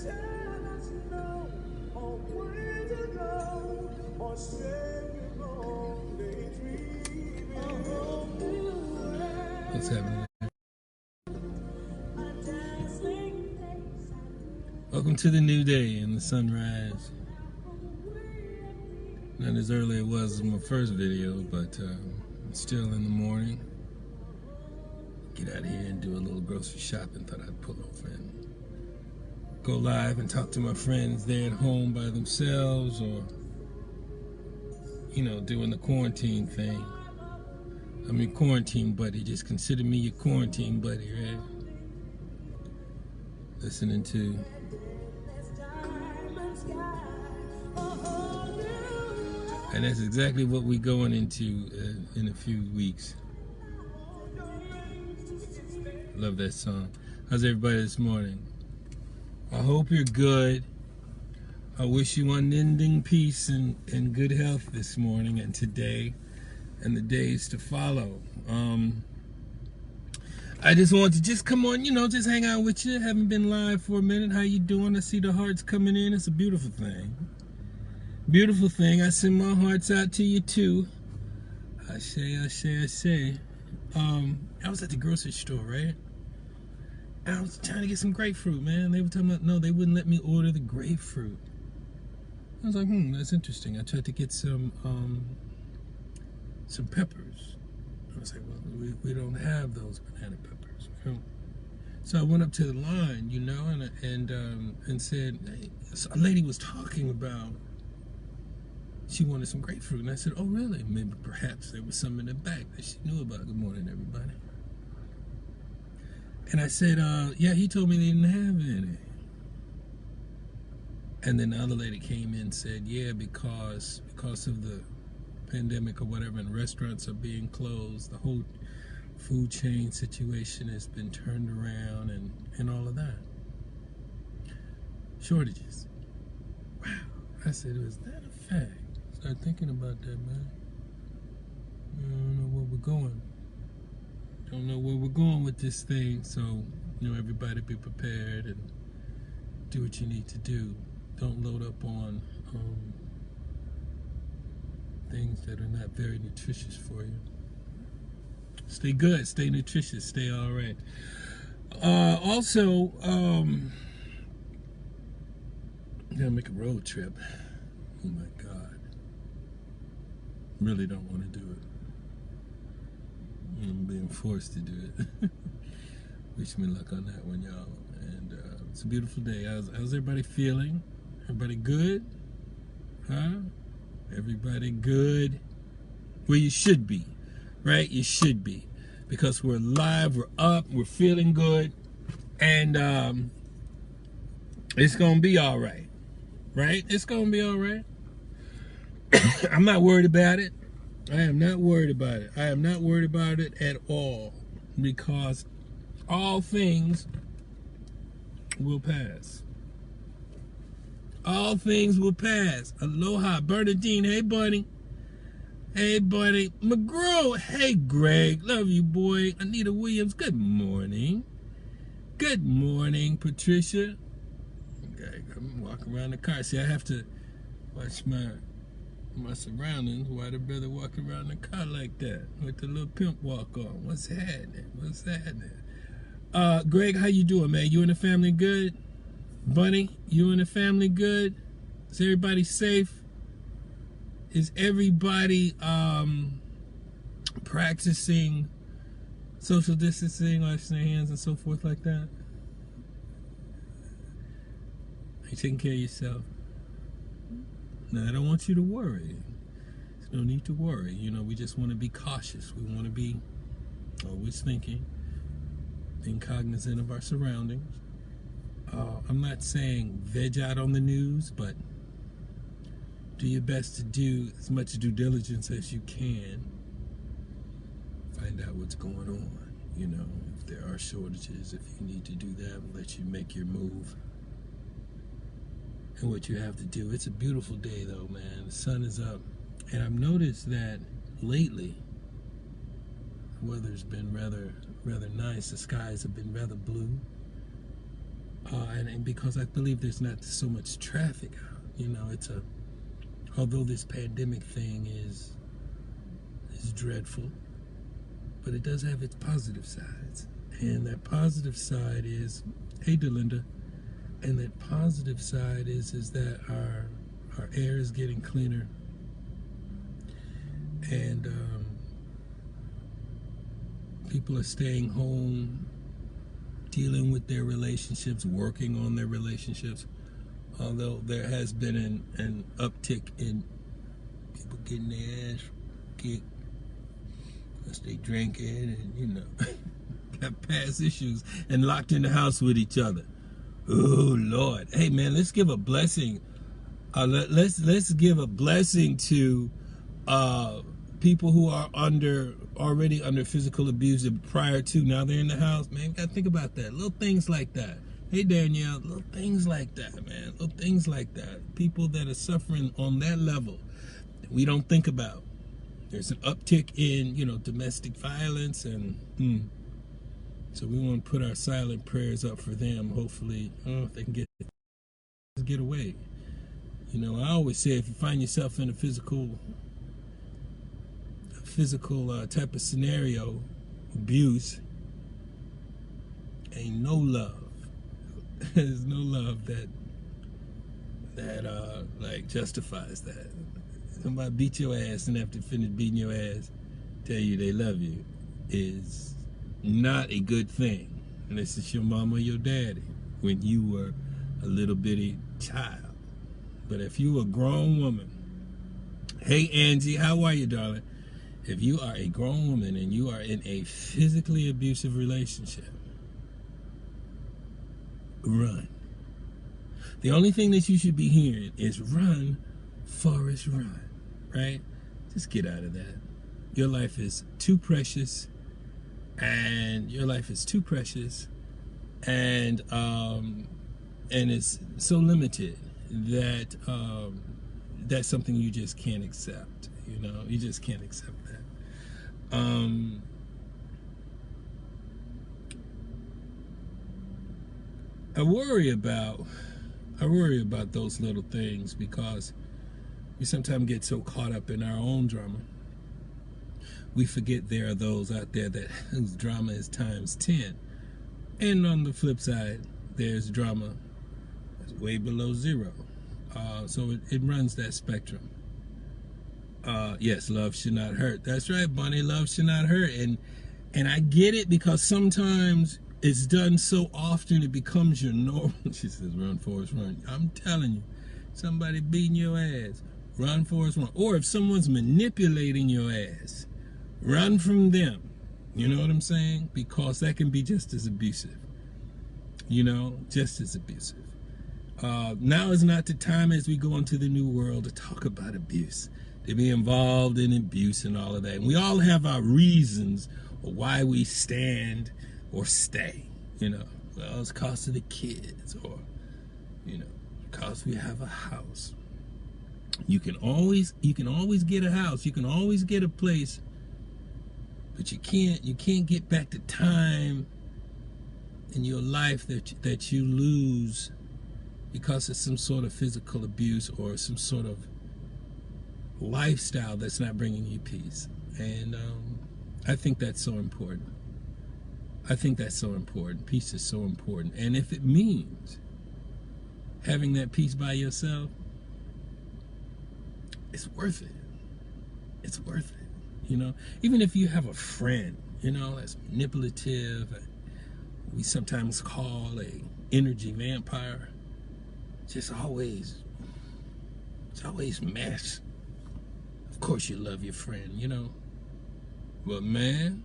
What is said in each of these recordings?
What's happening? Welcome to the new day and the sunrise. Not as early as it was in my first video, but it's still in the morning. Get out here and do a little grocery shopping. Thought I'd pull over and go live and talk to my friends. They're at home by themselves, or doing the quarantine thing. I'm your quarantine buddy. Just consider me your quarantine buddy, right? Listening to and that's exactly what we're going into in a few weeks. Love that song. How's everybody this morning? I hope you're good. I wish you unending peace and good health this morning and today and the days to follow. I just wanted to come on, just hang out with you. Haven't been live for a minute. How you doing? I see the hearts coming in. It's a beautiful thing. Beautiful thing. I send my hearts out to you too. I say. I was at the grocery store, right? I was trying to get some grapefruit, man. They were talking about, no, they wouldn't let me order the grapefruit. I was like, that's interesting. I tried to get some peppers. I was like, well, we don't have those banana peppers. So I went up to the line, and said, hey, a lady was talking about she wanted some grapefruit. And I said, oh, really? Maybe perhaps there was some in the back that she knew about. Good morning, everybody. And I said, yeah, he told me they didn't have any. And then the other lady came in and said, yeah, because of the pandemic or whatever, and restaurants are being closed, the whole food chain situation has been turned around and all of that. Shortages. Wow. I said, was that a fact? Start thinking about that, man. I don't know where we're going. Don't know where we're going with this thing, so everybody be prepared and do what you need to do. Don't load up on things that are not very nutritious for you. Stay good, stay nutritious, stay all right. Also, gotta make a road trip. Oh my God. Really don't want to do it. I'm being forced to do it. Wish me luck on that one, y'all. And it's a beautiful day. How's everybody feeling? Everybody good? Huh? Everybody good? Well, you should be, right? You should be. Because we're alive, we're up, we're feeling good. And it's going to be all right. Right? It's going to be all right. I'm not worried about it. I am not worried about it. I am not worried about it at all, because all things will pass. All things will pass. Aloha, Bernadine. Hey, buddy. Hey, buddy. McGrew. Hey, Greg. Love you, boy. Anita Williams. Good morning. Good morning, Patricia. Okay, I'm walking around the car. See, I have to watch my surroundings. Why the brother walking around the car like that with the little pimp walk on? What's happening? What's happening? Greg, how you doing, man? You and the family good? Bunny, you and the family good? Is everybody safe? Is everybody practicing social distancing, washing their hands and so forth like that? Are you taking care of yourself? Now, I don't want you to worry. There's no need to worry. We just want to be cautious. We want to be always thinking, being cognizant of our surroundings. I'm not saying veg out on the news, but do your best to do as much due diligence as you can. Find out what's going on. If there are shortages, if you need to do that, we'll let you make your move. And what you have to do. It's a beautiful day though, man. The sun is up. And I've noticed that lately the weather's been rather nice. The skies have been rather blue. I and because I believe there's not so much traffic out. Although this pandemic thing is dreadful, but it does have its positive sides. And that positive side is, hey Delinda, and that positive side is that our air is getting cleaner, and people are staying home, dealing with their relationships, working on their relationships. Although there has been an uptick in people getting their ass kicked because they drinking and got past issues and locked in the house with each other. Oh Lord! Hey man, let's give a blessing. Let's give a blessing to people who are already under physical abuse prior to. Now they're in the house. Man, you gotta think about that. Little things like that. Hey Danielle, little things like that, man. Little things like that. People that are suffering on that level that we don't think about. There's an uptick in domestic violence, and so we want to put our silent prayers up for them. Hopefully, they can get away. I always say, if you find yourself in a physical type of scenario, abuse, ain't no love. There's no love that like justifies that. Somebody beat your ass and after finish beating your ass, tell you they love you, is not a good thing unless it's your mama or your daddy when you were a little bitty child. But if you a grown woman, hey Angie, how are you, darling? If you are a grown woman and you are in a physically abusive relationship, run. The only thing that you should be hearing is run, Forrest, run, right? Just get out of that. Your life is too precious, and it's so limited that that's something you just can't accept. You just can't accept that. I worry about those little things because we sometimes get so caught up in our own drama. We forget there are those out there whose drama is times 10. And on the flip side, there's drama that's way below 0. So it runs that spectrum. Yes, love should not hurt. That's right, Bunny. Love should not hurt. And I get it because sometimes it's done so often it becomes your normal. She says, run, Forrest, run. I'm telling you, somebody beating your ass, run, Forrest, run. Or if someone's manipulating your ass, run from them. You know what I'm saying? Because that can be just as abusive. Just as abusive. Now is not the time as we go into the new world to talk about abuse, to be involved in abuse and all of that. And we all have our reasons why we stand or stay. Well, it's because of the kids, or because we have a house. You can always get a house, you can always get a place, but you can't get back the time in your life that you lose because of some sort of physical abuse or some sort of lifestyle that's not bringing you peace. And I think that's so important. Peace is so important. And if it means having that peace by yourself, it's worth it. It's worth it. Even if you have a friend, that's manipulative, we sometimes call a energy vampire, it's always mess. Of course you love your friend, but man,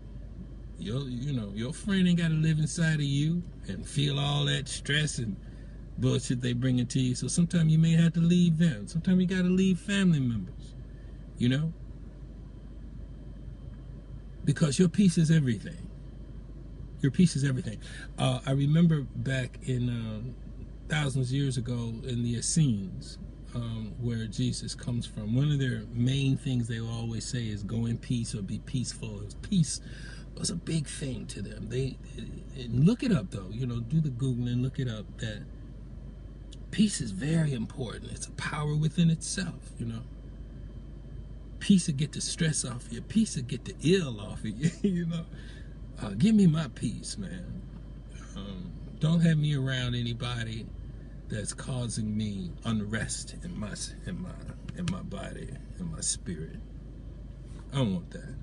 your friend ain't got to live inside of you and feel all that stress and bullshit they bring into you. So sometimes you may have to leave them. Sometimes you got to leave family members, because your peace is everything. Your peace is everything. I remember back in thousands of years ago in the Essenes, where Jesus comes from, one of their main things they always say is go in peace or be peaceful. Peace was a big thing to them. They look it up though, do the Googling, look it up, that Peace is very important. It's a power within itself, you know. Peace will get the stress off of you. Peace will get the ill off of you, you know. Give me my peace, man. Don't have me around anybody that's causing me unrest in my body, in my spirit. I don't want that.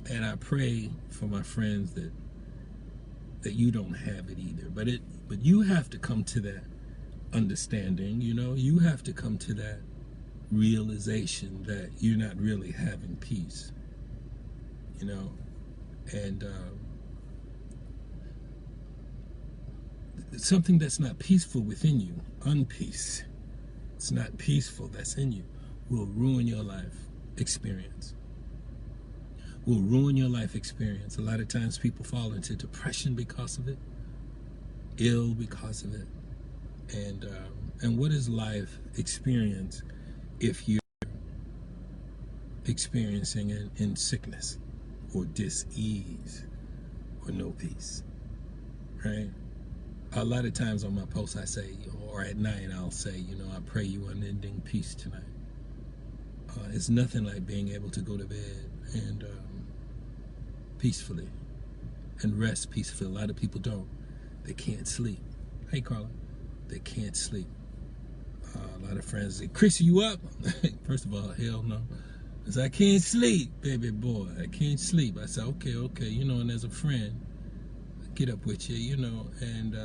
And I pray for my friends that you don't have it either. But you have to come to that understanding, you know. You have to come to that realization that you're not really having peace, you know. And something that's not peaceful within you, unpeace, it's not peaceful, that's in you, will ruin your life experience. Will ruin your life experience. A lot of times people fall into depression because of it, ill because of it. And what is life experience if you're experiencing it in sickness or dis-ease or no peace, right? A lot of times on my posts I say, or at night I'll say, you know, I pray you unending peace tonight. It's nothing like being able to go to bed and peacefully and rest peacefully. A lot of people don't. They can't sleep. Hey, Carla. They can't sleep. A lot of friends say, Chris, you up? First of all, hell no. I said, I can't sleep, baby boy. I can't sleep. I said, okay, you know, and as a friend, I get up with you, you know, and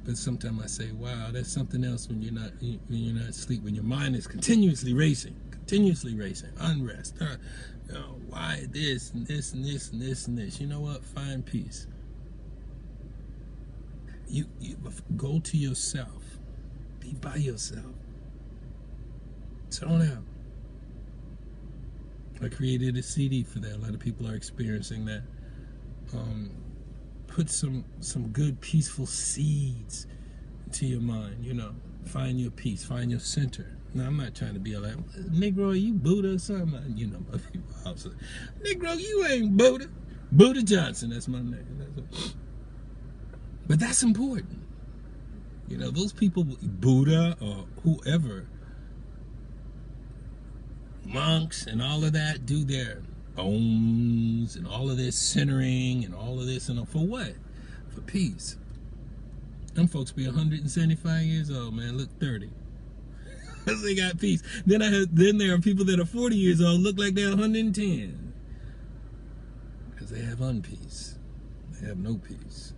but sometimes I say, wow, that's something else when you're not asleep, when your mind is continuously racing, unrest. You know, why this and this and this and this and this? You know what? Find peace. You go to yourself. Be by yourself. Zone out. I created a CD for that. A lot of people are experiencing that. Put some good peaceful seeds into your mind, you know. Find your peace, find your center. Now, I'm not trying to be like, Negro, are you Buddha or something? You know, my people also, Negro, you ain't Buddha. Buddha Johnson, that's my name. But that's important. You know, those people, Buddha or whoever, monks and all of that, do their ohms and all of this centering and all of this, and for what? For peace. Them folks be 175 years old, man, look 30. Because they got peace. Then there are people that are 40 years old, look like they're 110. Because they have unpeace. They have no peace.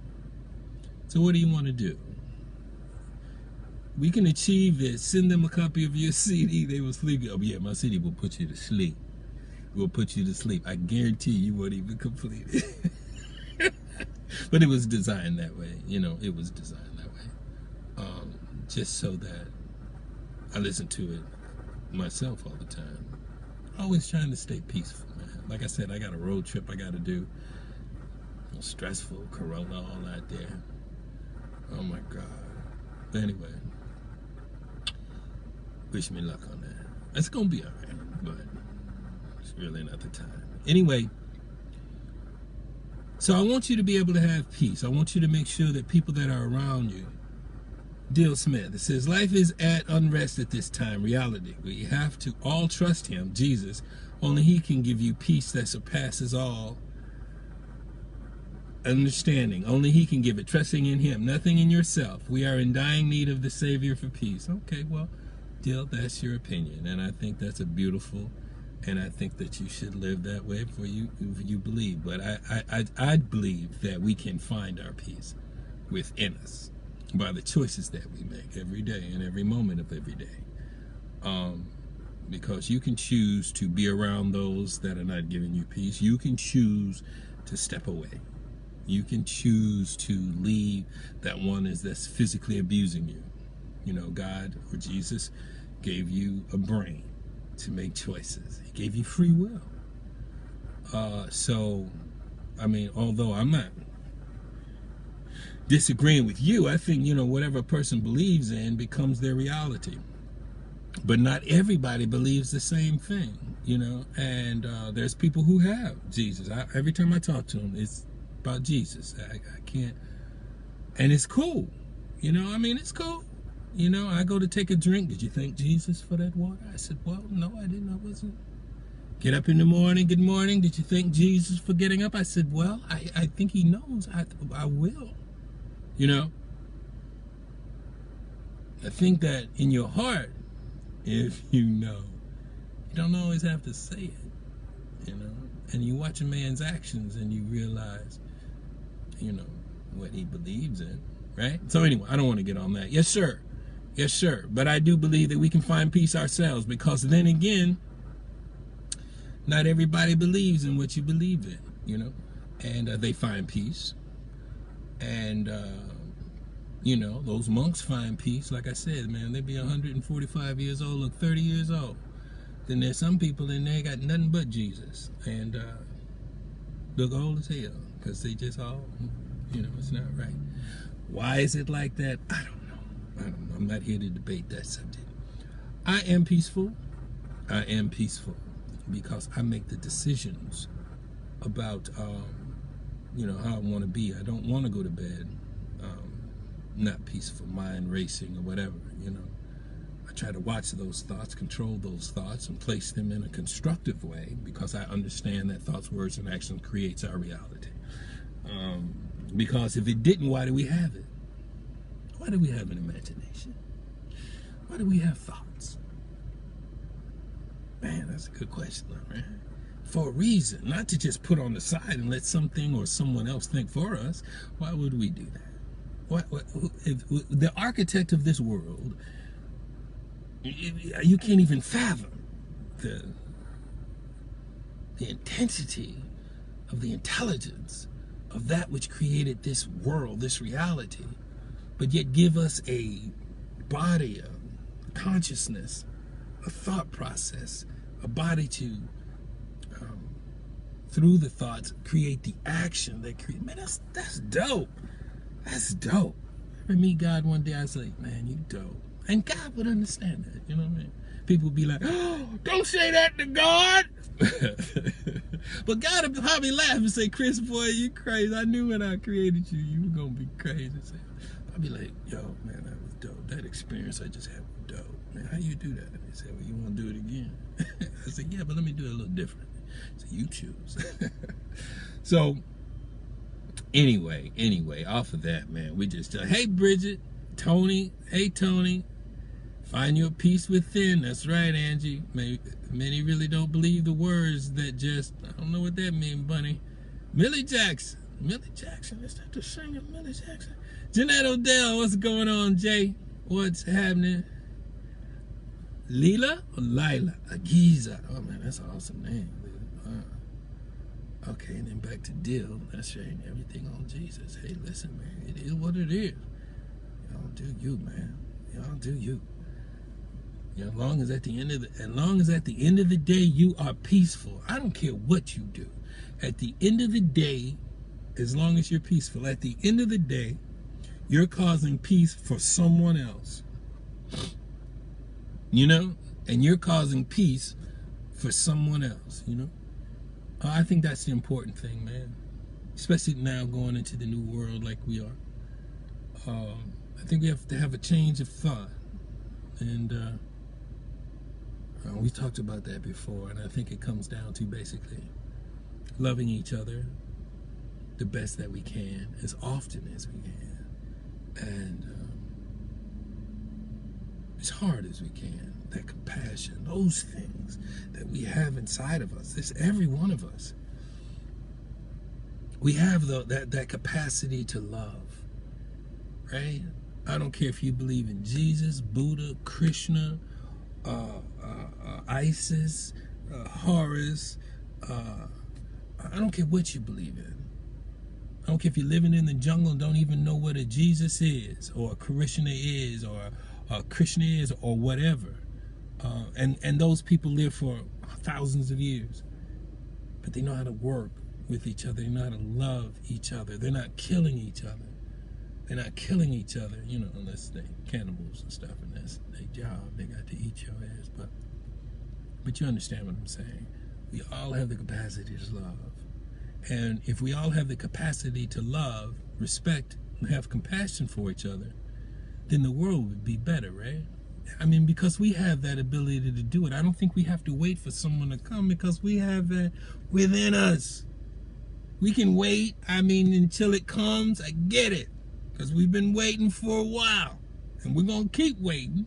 So what do you want to do? We can achieve this. Send them a copy of your CD. They will sleep. Oh yeah, my CD will put you to sleep. Will put you to sleep. I guarantee you won't even complete it. But it was designed that way. You know, it was designed that way. Just so that I listen to it myself all the time. Always trying to stay peaceful, man. Like I said, I got a road trip I got to do. Stressful, Corona, all that there. Oh my God. But anyway, wish me luck on that. It's gonna be alright, but it's really not the time. Anyway, so I want you to be able to have peace. I want you to make sure that people that are around you. Dale Smith, it says, life is at unrest at this time, reality. We have to all trust him, Jesus. Only he can give you peace that surpasses all understanding. Only he can give it, trusting in him, nothing in yourself. We are in dying need of the Savior for peace. Okay, well, Dale, that's your opinion, and I think that's a beautiful, and I think that you should live that way for you if you believe. But I believe that we can find our peace within us by the choices that we make every day and every moment of every day. Because you can choose to be around those that are not giving you peace. You can choose to step away. You can choose to leave that one that's physically abusing you. You know, God or Jesus gave you a brain to make choices. He gave you free will. So, I mean, although I'm not disagreeing with you, I think, you know, whatever a person believes in becomes their reality. But not everybody believes the same thing, you know, and there's people who have Jesus. Every time I talk to them, it's about Jesus. I can't, and it's cool. You know, I mean, it's cool. You know, I go to take a drink. Did you thank Jesus for that water? I said, well, no, I didn't. I wasn't. Get up in the morning. Good morning. Did you thank Jesus for getting up? I said, well, I think he knows. I will. You know, I think that in your heart, if you know, you don't always have to say it, you know, and you watch a man's actions and you realize, you know, what he believes in, right? So anyway, I don't want to get on that. Yes, sir. Yes, sir. But I do believe that we can find peace ourselves, because then again, not everybody believes in what you believe in, you know, and they find peace. And, you know, those monks find peace. Like I said, man, they be 145 years old, look 30 years old. Then there's some people in there got nothing but Jesus and look old as hell, because they just all, you know, it's not right. Why is it like that? I don't know. I'm not here to debate that subject. I am peaceful. I am peaceful because I make the decisions about, you know, how I want to be. I don't want to go to bed not peaceful, mind racing or whatever, you know. I try to watch those thoughts, control those thoughts, and place them in a constructive way, because I understand that thoughts, words, and actions creates our reality. Because if it didn't, why do we have it? Why do we have an imagination? Why do we have thoughts? Man, that's a good question, right? For a reason, not to just put on the side and let something or someone else think for us. Why would we do that? If the architect of this world, you can't even fathom the intensity of the intelligence of that which created this world, this reality, but yet give us a body, a consciousness, a thought process, a body to, through the thoughts, create the action that create. Man, that's dope. That's dope. I meet God one day, I was like, man, you dope. And God would understand that, you know what I mean? People would be like, oh, don't say that to God. But God would probably laugh and say, Chris, boy, you crazy. I knew when I created you, you were going to be crazy. I'd be like, yo, man, that was dope. That experience I just had was dope. Man, how you do that? And they said, well, you want to do it again? I said, yeah, but let me do it a little different. So you choose. So, Anyway, off of that, man, we just hey, Bridget, Tony, hey, Tony, find your peace within. That's right, Angie. Many really don't believe the words that just, I don't know what that means, Bunny. Millie Jackson, is that the singer, Millie Jackson? Jeanette Odell, what's going on, Jay? What's happening? Lila or Lila? Agiza. Oh, man, that's an awesome name. Okay, and then back to Dill. That's sharing everything on Jesus. Hey, listen, man, it is what it is. Y'all do you, man. Y'all do you. You know, as long as at the end of the day you are peaceful. I don't care what you do. At the end of the day, as long as you're peaceful, at the end of the day, you're causing peace for someone else. You know? And you're causing peace for someone else, you know? I think that's the important thing, man. Especially now going into the new world like we are. I think we have to have a change of thought. And we talked about that before, and I think it comes down to basically loving each other the best that we can, as often as we can. And as hard as we can. That compassion, those things that we have inside of us. It's every one of us. We have that capacity to love, right? I don't care if you believe in Jesus, Buddha, Krishna, Isis, Horus. I don't care what you believe in. I don't care if you're living in the jungle and don't even know what a Jesus is, or a Krishna is, or a Krishna is, or whatever. And those people live for thousands of years, but they know how to work with each other. They know how to love each other. They're not killing each other. They're not killing each other, you know, unless they're cannibals and stuff, and that's their job. They got to eat your ass. But you understand what I'm saying. We all have the capacity to love. And if we all have the capacity to love, respect, and have compassion for each other, then the world would be better, right? I mean, because we have that ability to do it. I don't think we have to wait for someone to come, because we have that within us. We can wait, I mean, until it comes. I get it, because we've been waiting for a while, and we're going to keep waiting,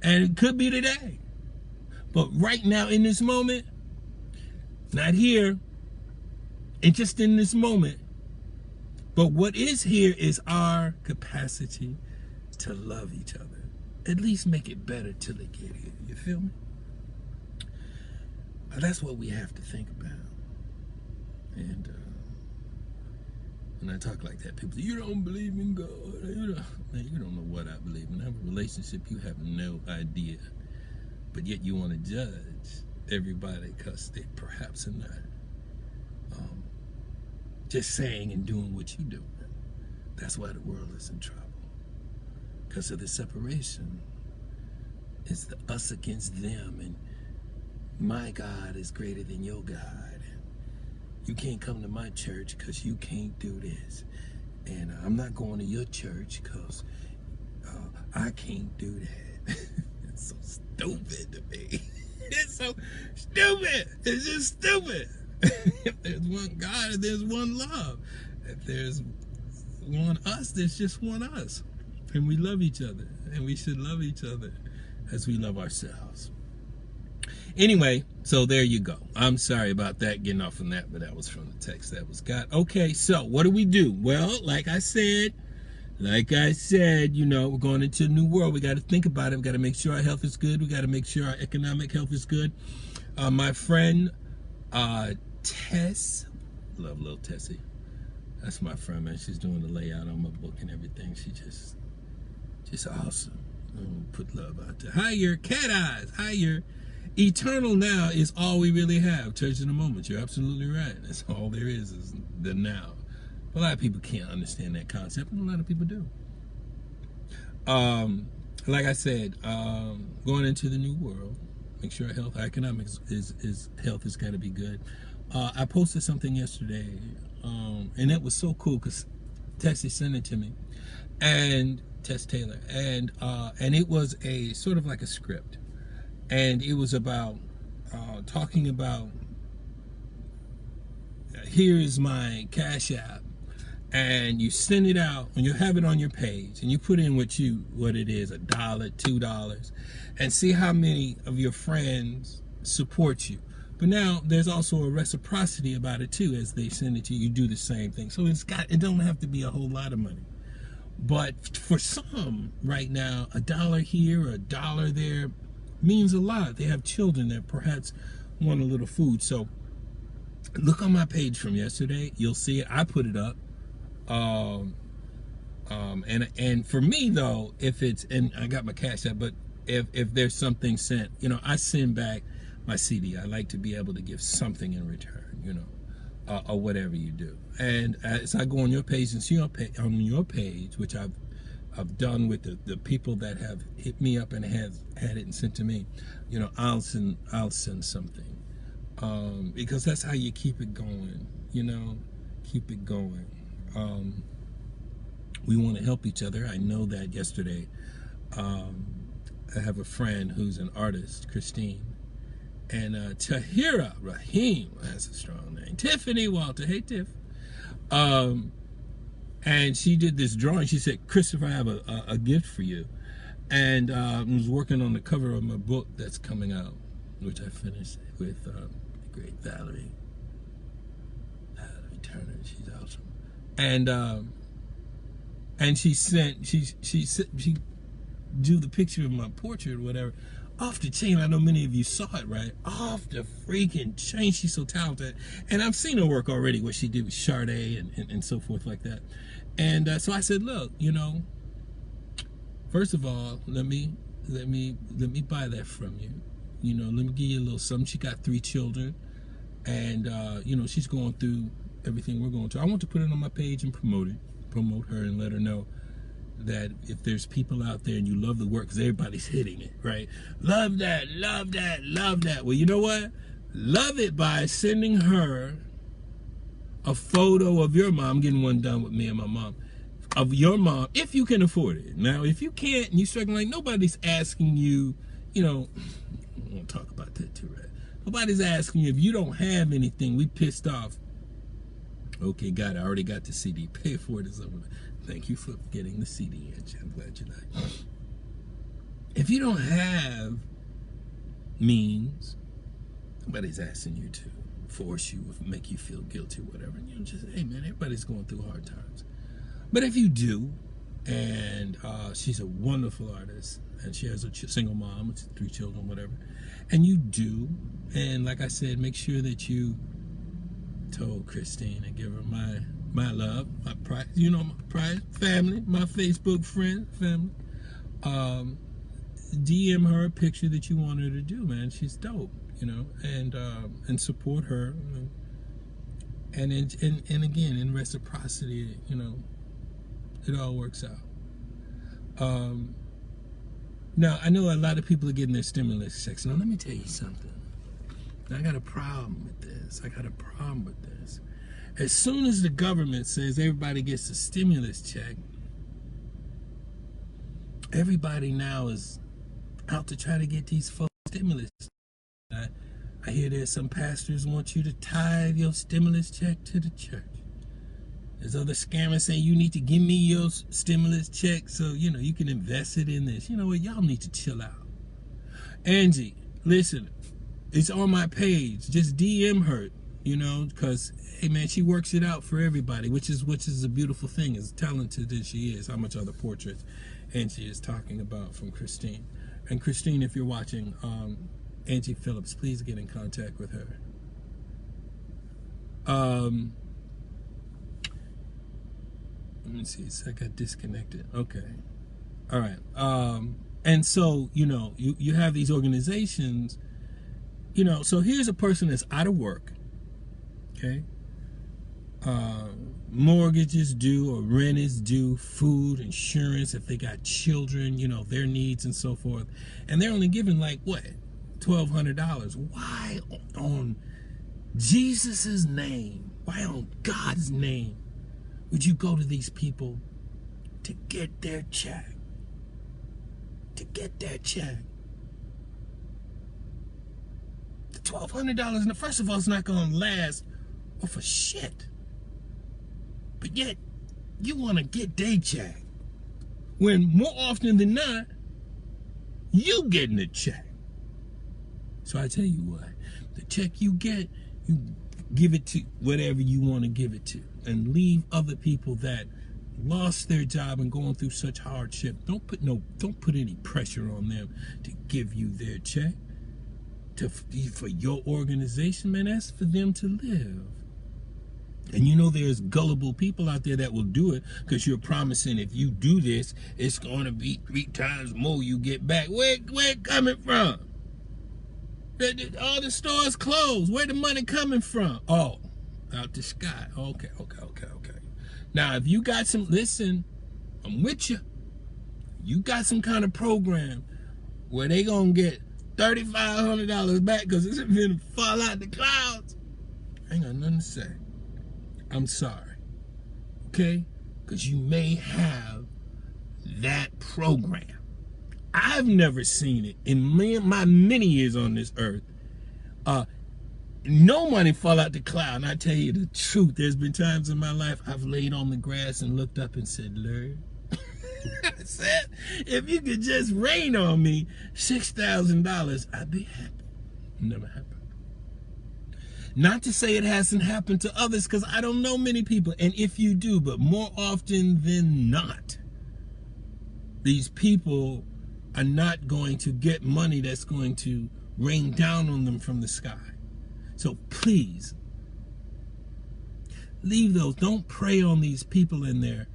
and it could be today. But right now, in this moment, not here, and just in this moment, but what is here is our capacity to love each other. At least make it better till it get here. You feel me? That's what we have to think about. And when I talk like that, people say, you don't believe in God. Man, you don't know what I believe in. I have a relationship you have no idea. But yet you want to judge everybody because they perhaps are not just saying and doing what you do. That's why the world is in trouble. Because of the separation. It's the us against them, and my God is greater than your God. You can't come to my church because you can't do this. And I'm not going to your church because I can't do that. It's so stupid to me. It's so stupid. It's just stupid. If there's one God, if there's one love, if there's one us, there's just one us. And we love each other, and we should love each other as we love ourselves. Anyway, so there you go. I'm sorry about that, getting off on that, but that was from the text that was got. Okay, so what do we do? Well, like I said, you know, we're going into a new world. We got to think about it. We got to make sure our health is good. We got to make sure our economic health is good. My friend Tess, love little Tessie. That's my friend, man. She's doing the layout on my book and everything. She just awesome. Put love out there. Hi, your cat eyes. Hi, your eternal now is all we really have. Church in the moment. You're absolutely right. That's all there is the now. A lot of people can't understand that concept, and a lot of people do. Like I said, going into the new world, make sure our health, our economics is health has got to be good. I posted something yesterday, and it was so cool because Tessie sent it to me, and Tess Taylor, and it was a sort of like a script, and it was about talking about, here is my Cash App, and you send it out, and you have it on your page, and you put in what it is, $1, $2, and see how many of your friends support you. But now there's also a reciprocity about it too. As they send it to you, you do the same thing. So it don't have to be a whole lot of money. But for some right now, $1 here or $1 there means a lot. They have children that perhaps want a little food. So look on my page from yesterday. You'll see it. I put it up. And for me though, if it's, and I got my Cash App, but if there's something sent, you know, I send back my CD. I like to be able to give something in return, you know, or whatever you do. And as I go on your page and see on your page, which I've done with the people that have hit me up and have had it and sent to me, you know, I'll send something, because that's how you keep it going, you know, keep it going. We want to help each other. I know that yesterday, I have a friend who's an artist, Christine, and Tahira Rahim, that's a strong name. Tiffany Walter, hey Tiff. And she did this drawing. She said, Christopher, I have a gift for you. And I was working on the cover of my book that's coming out, which I finished with the great Valerie Turner. She's awesome. And she drew the picture of my portrait or whatever. Off the chain. I know many of you saw it, right? Off the freaking chain. She's so talented. And I've seen her work already, what she did with Sade and so forth like that. And so I said, look, you know, first of all, let me buy that from you. You know, let me give you a little something. She got 3 children, and you know, she's going through everything we're going through. I want to put it on my page and promote her and let her know that if there's people out there and you love the work, because everybody's hitting it, right? Love that, love that, love that. Well, you know what? Love it by sending her a photo of your mom. I'm getting one done with me and my mom. of your mom, if you can afford it. Now, if you can't and you're struggling, like nobody's asking you, you know, I won't talk about that too, right? Nobody's asking you if you don't have anything. We pissed off. Okay, got it. I already got the CD. Pay for it. Thank you for getting the CD, Angie. I'm glad you like it. If you don't have means, nobody's asking you to force you or make you feel guilty or whatever. You know, just, hey man, everybody's going through hard times. But if you do, and she's a wonderful artist, and she has a single mom with 3 children, whatever, and you do, and like I said, make sure that you told Christine and give her my love, my pride, you know, my pride family, my Facebook friend family. DM her a picture that you want her to do, man. She's dope, you know, and support her, and again, in reciprocity, you know, it all works out. Now, I know a lot of people are getting their stimulus checks. Now, let me tell you something. I got a problem with this. As soon as the government says everybody gets a stimulus check, everybody now is out to try to get these folks stimulus. I hear there's some pastors want you to tithe your stimulus check to the church. There's other scammers saying you need to give me your stimulus check so, you know, you can invest it in this. You know what? Y'all need to chill out. Angie, listen, it's on my page. Just DM her, you know, because, hey, man, she works it out for everybody, which is a beautiful thing, as talented as she is. How much other portraits Angie is talking about from Christine. And Christine, if you're watching, Angie Phillips, please get in contact with her. Let me see, so I got disconnected. Okay. All right. And so, you know, you have these organizations, you know, so here's a person that's out of work, okay? Mortgages due or rent is due, food, insurance, if they got children, you know, their needs and so forth. And they're only giving like, what, $1,200. Why on Jesus's name, why on God's name would you go to these people to get their check? To get their check. The $1,200, first of all, it's not going to last or for shit. But yet, you want to get their check. When more often than not, you getting a check. So I tell you what, the check you get, you give it to whatever you want to give it to. And leave other people that lost their job and going through such hardship. Don't put any pressure on them to give you their check. For your organization, man, that's for them to live. And you know there's gullible people out there that will do it because you're promising if you do this, it's going to be 3 times more you get back. Where it coming from? All the stores closed. Where the money coming from? Oh, out the sky. Okay. Now, if you got some, listen, I'm with you. You got some kind of program where they gonna get $3,500 back because it's gonna fall out the clouds. I ain't got nothing to say. I'm sorry. Okay? Because you may have that program. I've never seen it in my many years on this earth. No money fall out the cloud. And I tell you the truth, there's been times in my life I've laid on the grass and looked up and said, Lord, I said, if you could just rain on me $6,000, I'd be happy. Never happened. Not to say it hasn't happened to others, because I don't know many people. And if you do, but more often than not, these people are not going to get money that's going to rain down on them from the sky. So please, leave those. Don't prey on these people in there.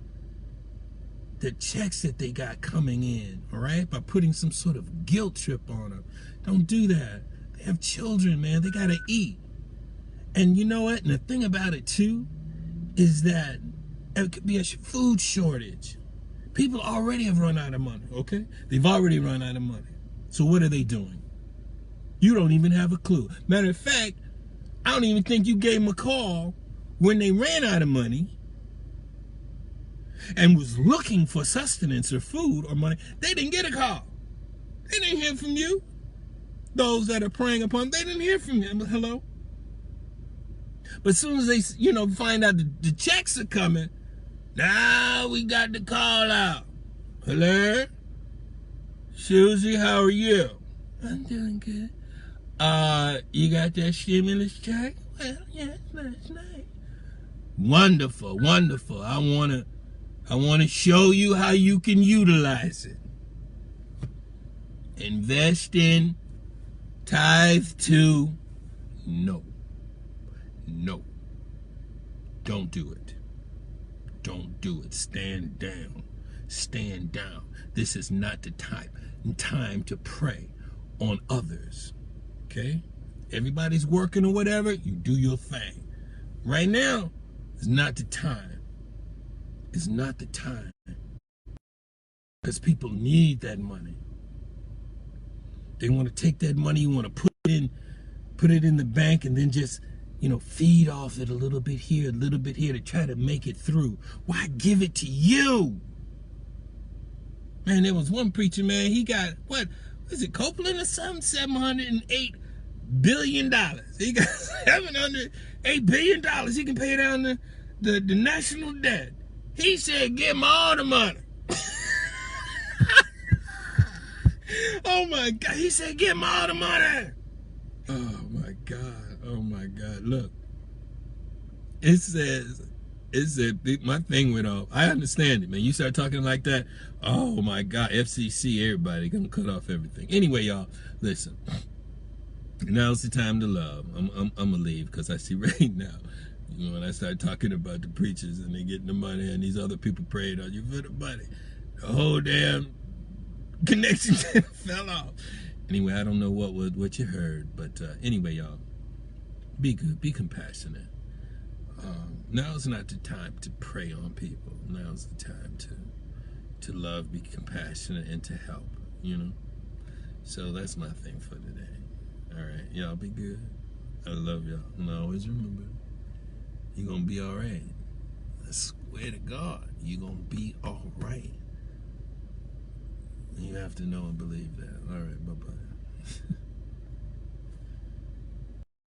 The checks that they got coming in, all right? By putting some sort of guilt trip on them. Don't do that. They have children, man. They got to eat. And you know what? And the thing about it, too, is that it could be a food shortage. People already have run out of money, okay? They've already run out of money. So what are they doing? You don't even have a clue. Matter of fact, I don't even think you gave them a call when they ran out of money and was looking for sustenance or food or money, they didn't get a call. They didn't hear from you. Those that are preying upon, they didn't hear from him. Hello? But as soon as they, find out the checks are coming, now we got the call out. Hello? Susie, how are you? I'm doing good. You got that stimulus check? Well, yes, last night. Wonderful, wonderful. I wanna show you how you can utilize it. Invest in, tithe to, no. No. Don't do it. Don't do it. Stand down. Stand down. This is not the time to prey on others. Okay? Everybody's working or whatever, you do your thing. Right now, it's not the time. It's not the time. Because people need that money. They want to take that money, you want to put it in the bank and then just, feed off it a little bit here to try to make it through. Why give it to you? Man, there was one preacher, man, he got, what is it, Copeland or something? $708 billion. He got $708 billion. He can pay down the national debt. He said, give him all the money. Oh my God. He said, give him all the money. Oh my God. Oh my God. Look. It said, my thing went off. I understand it, man. You start talking like that. Oh my God. FCC, everybody gonna cut off everything. Anyway, y'all, listen. Now's the time to love. I'm gonna leave because I see right now, when I start talking about the preachers and they getting the money and these other people prayed on you for the money, the whole damn connection fell off. Anyway, I don't know what you heard, but anyway, y'all, be good, be compassionate. Now's not the time to prey on people. Now's the time to love, be compassionate, and to help. So that's my thing for today. All right, y'all be good. I love y'all, and always remember, you're gonna be all right. I swear to God, you're gonna be all right. You have to know and believe that. All right, bye-bye.